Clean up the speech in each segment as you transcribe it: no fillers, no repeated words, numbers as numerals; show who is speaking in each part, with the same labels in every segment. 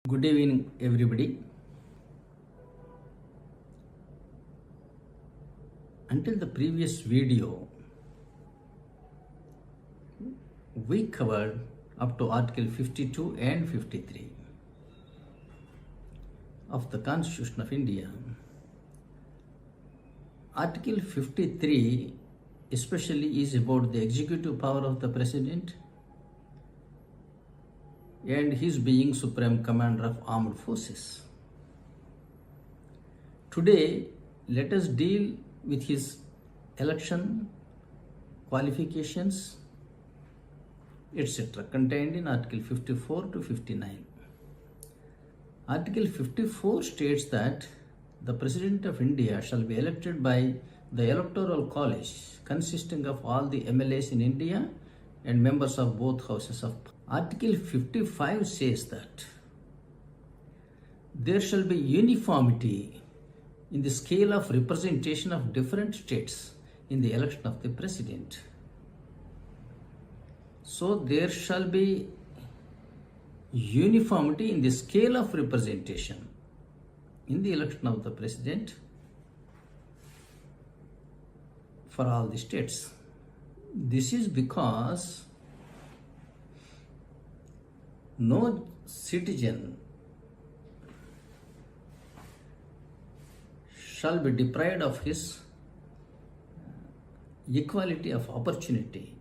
Speaker 1: Good evening, everybody. Until the previous video, we covered up to Article 52 and 53 of the Constitution of India. Article 53 especially is about the executive power of the President and his being Supreme Commander of Armed Forces. Today, let us deal with his election qualifications, etc., contained in Article 54 to 59. Article 54 states that the President of India shall be elected by the Electoral College consisting of all the MLAs in India and members of both houses of Parliament. Article 55 says that there shall be uniformity in the scale of representation of different states in the election of the President. So there shall be uniformity in the scale of representation in the election of the President for all the states. This is because no citizen shall be deprived of his equality of opportunity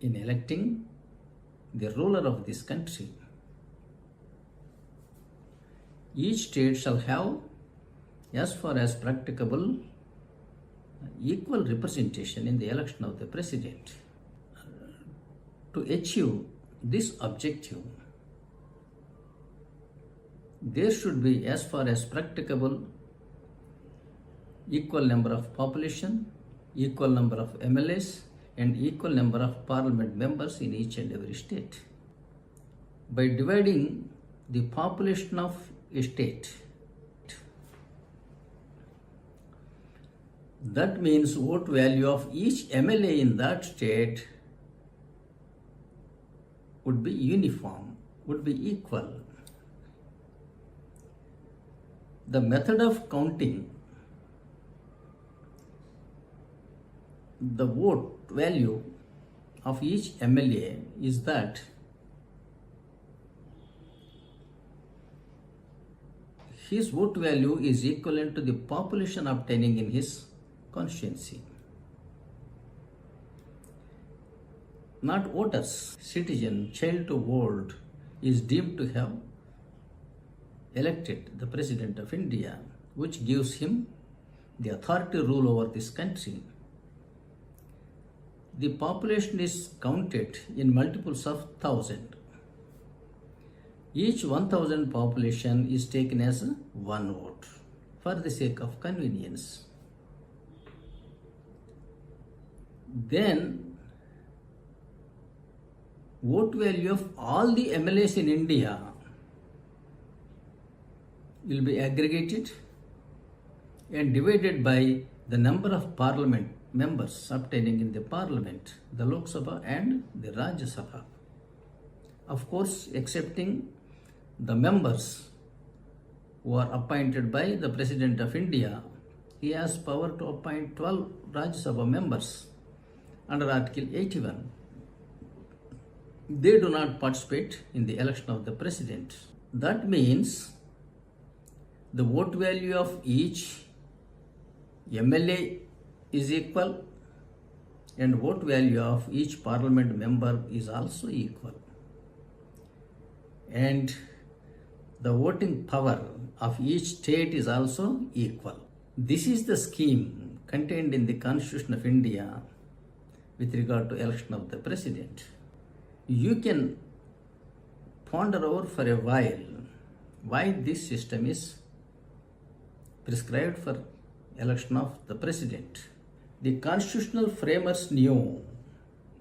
Speaker 1: in electing the ruler of this country. Each state shall have, as far as practicable, equal representation in the election of the President. To achieve this objective, there should be, as far as practicable, equal number of population, equal number of MLAs, and equal number of parliament members in each and every state. By dividing the population of a state, that means vote value of each MLA in that state would be uniform, would be equal. The method of counting the vote value of each MLA is that his vote value is equivalent to the population obtaining in his constituency. Not voters. Citizen, child to vote, is deemed to have elected the President of India, which gives him the authority to rule over this country. The population is counted in multiples of 1,000. Each 1,000 population is taken as one vote for the sake of convenience. Then vote value of all the MLAs in India will be aggregated and divided by the number of parliament members obtaining in the parliament, the Lok Sabha and the Rajya Sabha. Of course, excepting the members who are appointed by the President of India, he has power to appoint 12 Rajya Sabha members under Article 81. They do not participate in the election of the President. That means the vote value of each MLA is equal and vote value of each parliament member is also equal. And the voting power of each state is also equal. This is the scheme contained in the Constitution of India with regard to election of the President. You can ponder over for a while why this system is prescribed for election of the President. The constitutional framers knew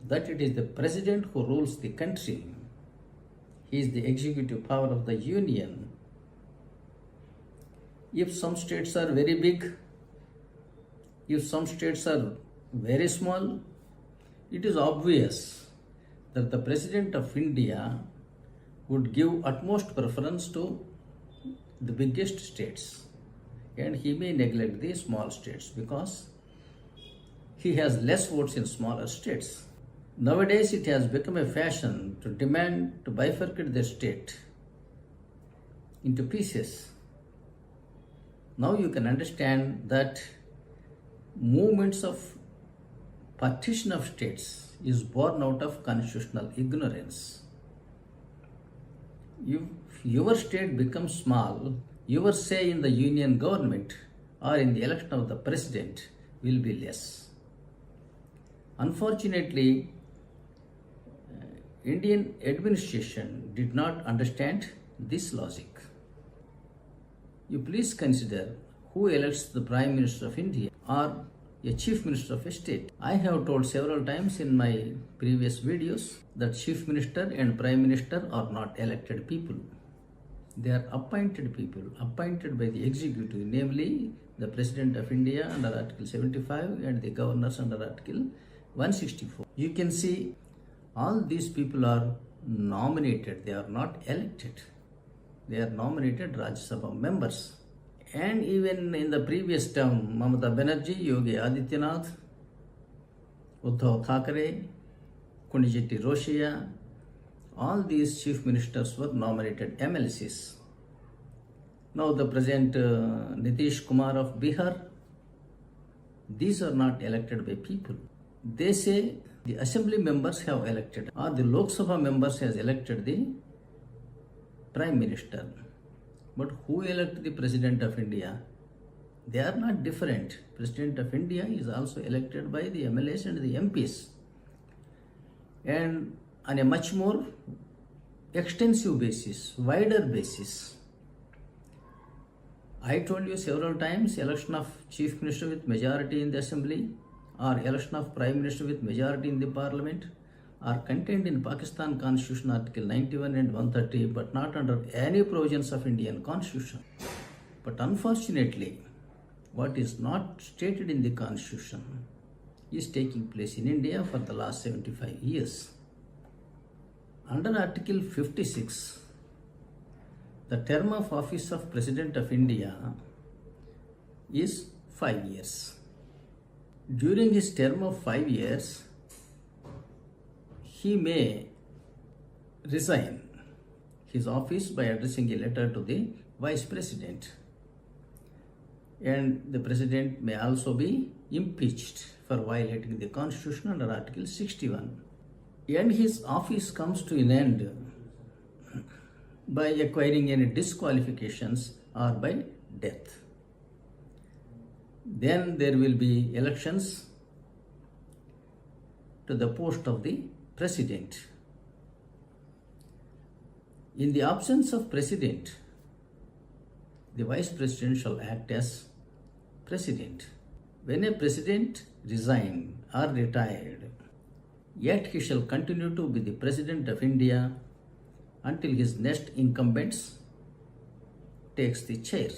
Speaker 1: that it is the President who rules the country. He is the executive power of the Union. If some states are very big, if some states are very small, it is obvious that the President of India would give utmost preference to the biggest states, and he may neglect the small states because he has less votes in smaller states. Nowadays, it has become a fashion to demand to bifurcate the state into pieces. Now you can understand that movements of partition of states is born out of constitutional ignorance. If your state becomes small, your say in the union government or in the election of the president will be less. Unfortunately, Indian administration did not understand this logic. You please consider who elects the Prime Minister of India or a Chief Minister of a state. I have told several times in my previous videos that Chief Minister and Prime Minister are not elected people. They are appointed people, appointed by the executive, namely the President of India under Article 75 and the governors under Article 164. You can see all these people are nominated, they are not elected. They are nominated Rajya Sabha members. And even in the previous term, Mamata Banerjee, Yogi Adityanath, Uddhav Thackeray, Kunijeti Roshia, all these chief ministers were nominated MLCs. Now the present Nitish Kumar of Bihar, these are not elected by people. They say the assembly members have elected or the Lok Sabha members has elected the Prime Minister. But who elected the President of India? They are not different. President of India is also elected by the MLAs and the MPs. And on a much more extensive basis, wider basis. I told you several times, election of Chief Minister with majority in the Assembly or election of Prime Minister with majority in the Parliament are contained in Pakistan Constitution Article 91 and 130, but not under any provisions of Indian Constitution. But unfortunately, what is not stated in the Constitution is taking place in India for the last 75 years. Under Article 56, the term of office of President of India is 5 years. During his term of 5 years, he may resign his office by addressing a letter to the Vice President. And the President may also be impeached for violating the Constitution under Article 61. And his office comes to an end by acquiring any disqualifications or by death. Then there will be elections to the post of the President. In the absence of President, the Vice President shall act as President. When a President resigned or retired, yet he shall continue to be the President of India until his next incumbent takes the chair.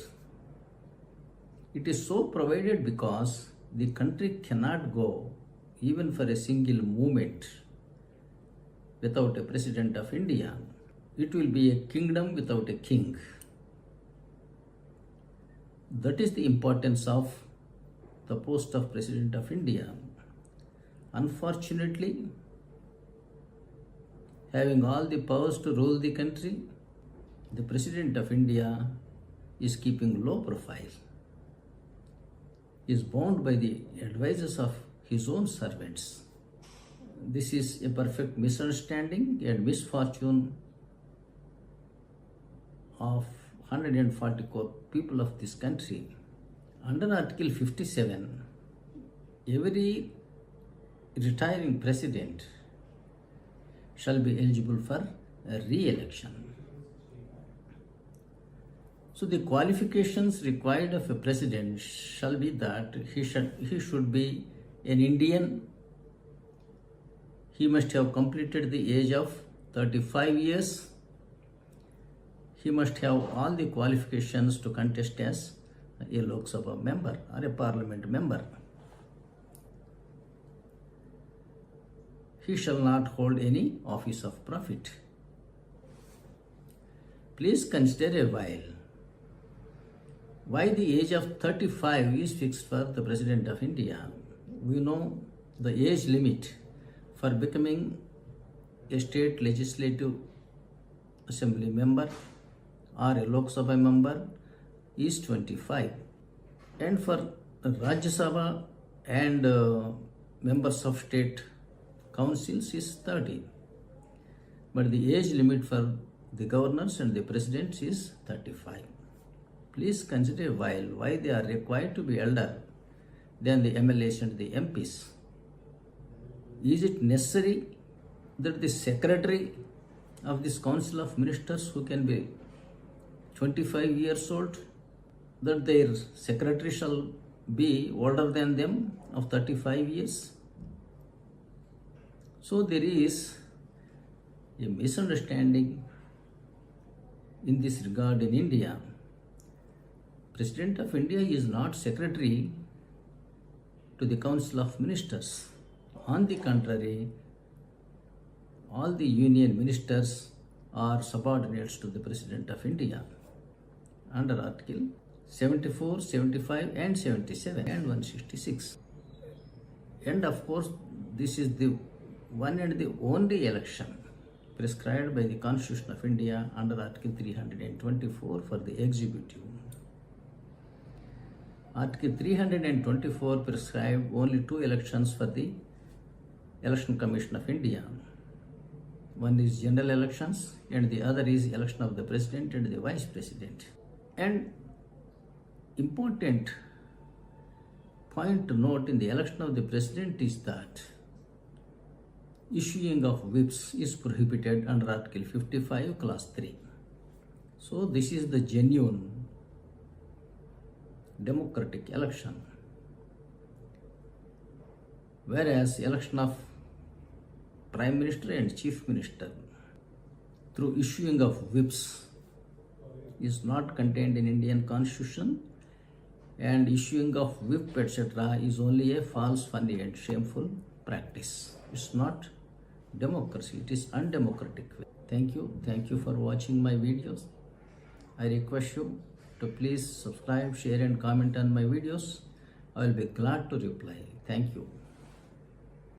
Speaker 1: It is so provided because the country cannot go even for a single moment without a President of India. It will be a kingdom without a king. That is the importance of the post of President of India. Unfortunately, having all the powers to rule the country, the President of India is keeping low profile, is bound by the advices of his own servants. This is a perfect misunderstanding and misfortune of 140 crore people of this country. Under Article 57, every retiring president shall be eligible for a re-election. So the qualifications required of a president shall be that he should be an Indian. He must have completed the age of 35 years. He must have all the qualifications to contest as a Lok Sabha member or a parliament member. He shall not hold any office of profit. Please consider a while why the age of 35 is fixed for the President of India. We know the age limit for becoming a state legislative assembly member or a Lok Sabha member is 25, and for Rajya Sabha and members of state councils is 30. But the age limit for the governors and the presidents is 35. Please consider a while why they are required to be elder than the MLAs and the MPs. Is it necessary that the secretary of this council of ministers, who can be 25 years old, that their secretary shall be older than them of 35 years? So there is a misunderstanding in this regard in India. President of India is not secretary to the Council of Ministers. On the contrary, all the union ministers are subordinates to the President of India under Article 74, 75 and 77 and 166. And of course, this is the one and the only election prescribed by the Constitution of India under Article 324 for the executive. Article 324 prescribed only two elections for the Election Commission of India. One is general elections and the other is election of the President and the Vice President. And important point to note in the election of the President is that issuing of whips is prohibited under Article 55, Clause 3. So this is the genuine democratic election. Whereas election of Prime Minister and Chief Minister through issuing of whips is not contained in Indian Constitution, and issuing of whip etc. is only a false, funny and shameful practice. It's not democracy, it is undemocratic. Thank you for watching my videos. I request you to please subscribe, share and comment on my videos. I will be glad to reply. Thank you.